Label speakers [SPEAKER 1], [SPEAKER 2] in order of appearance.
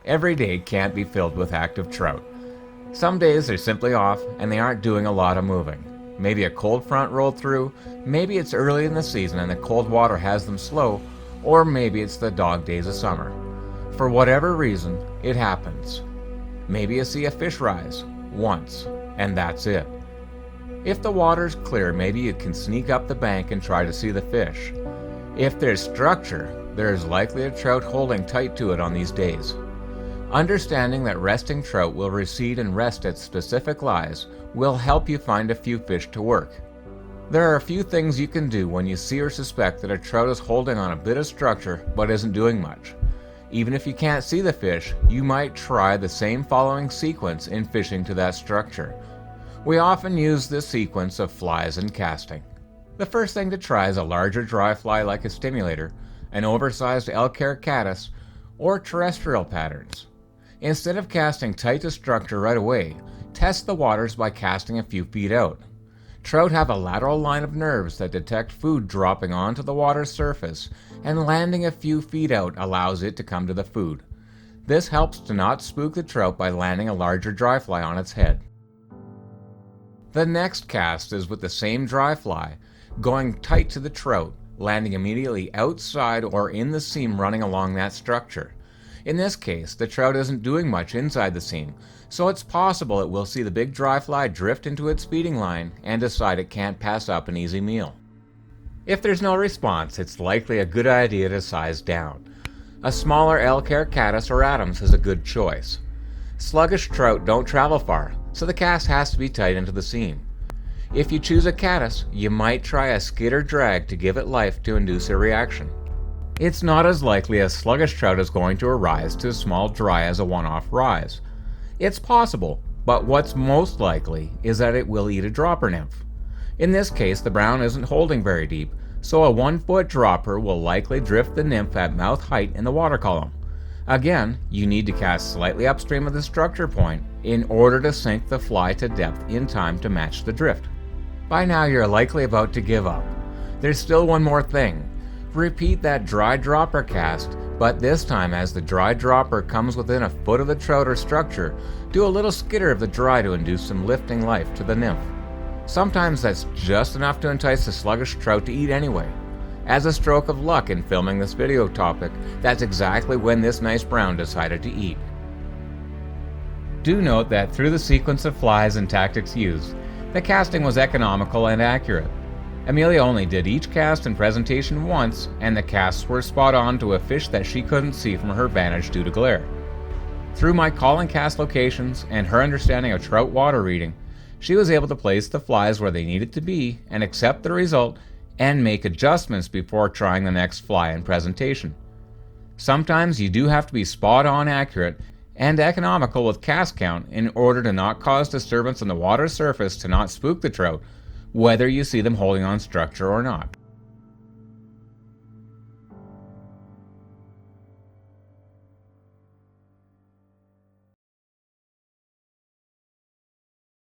[SPEAKER 1] Every day can't be filled with active trout. Some days they're simply off and they aren't doing a lot of moving. Maybe a cold front rolled through, maybe it's early in the season and the cold water has them slow, or maybe it's the dog days of summer. For whatever reason, it happens. Maybe you see a fish rise, once, and that's it. If the water's clear, maybe you can sneak up the bank and try to see the fish. If there's structure, there is likely a trout holding tight to it on these days. Understanding that resting trout will recede and rest at specific lies will help you find a few fish to work. There are a few things you can do when you see or suspect that a trout is holding on a bit of structure but isn't doing much. Even if you can't see the fish, you might try the same following sequence in fishing to that structure. We often use this sequence of flies and casting. The first thing to try is a larger dry fly like a stimulator, an oversized elk hair caddis, or terrestrial patterns. Instead of casting tight to structure right away, test the waters by casting a few feet out. Trout have a lateral line of nerves that detect food dropping onto the water's surface, and landing a few feet out allows it to come to the food. This helps to not spook the trout by landing a larger dry fly on its head. The next cast is with the same dry fly, going tight to the trout, landing immediately outside or in the seam running along that structure. In this case, the trout isn't doing much inside the seam, so it's possible it will see the big dry fly drift into its feeding line and decide it can't pass up an easy meal. If there's no response, it's likely a good idea to size down. A smaller elk hair caddis or Adams is a good choice. Sluggish trout don't travel far, so the cast has to be tight into the seam. If you choose a caddis, you might try a skid or drag to give it life to induce a reaction. It's not as likely a sluggish trout is going to arise to a small dry as a one-off rise. It's possible, but what's most likely is that it will eat a dropper nymph. In this case, the brown isn't holding very deep, so a 1-foot dropper will likely drift the nymph at mouth height in the water column. Again, you need to cast slightly upstream of the structure point in order to sink the fly to depth in time to match the drift. By now you're likely about to give up. There's still one more thing. Repeat that dry dropper cast, but this time as the dry dropper comes within a foot of the trout or structure, do a little skitter of the dry to induce some lifting life to the nymph. Sometimes that's just enough to entice the sluggish trout to eat anyway. As a stroke of luck in filming this video topic, that's exactly when this nice brown decided to eat. Do note that through the sequence of flies and tactics used, the casting was economical and accurate. Amelia only did each cast and presentation once, and the casts were spot on to a fish that she couldn't see from her vantage due to glare. Through my call and cast locations and her understanding of trout water reading, she was able to place the flies where they needed to be and accept the result and make adjustments before trying the next fly and presentation. Sometimes you do have to be spot on accurate and economical with cast count in order to not cause disturbance on the water surface to not spook the trout, whether you see them holding on structure or not.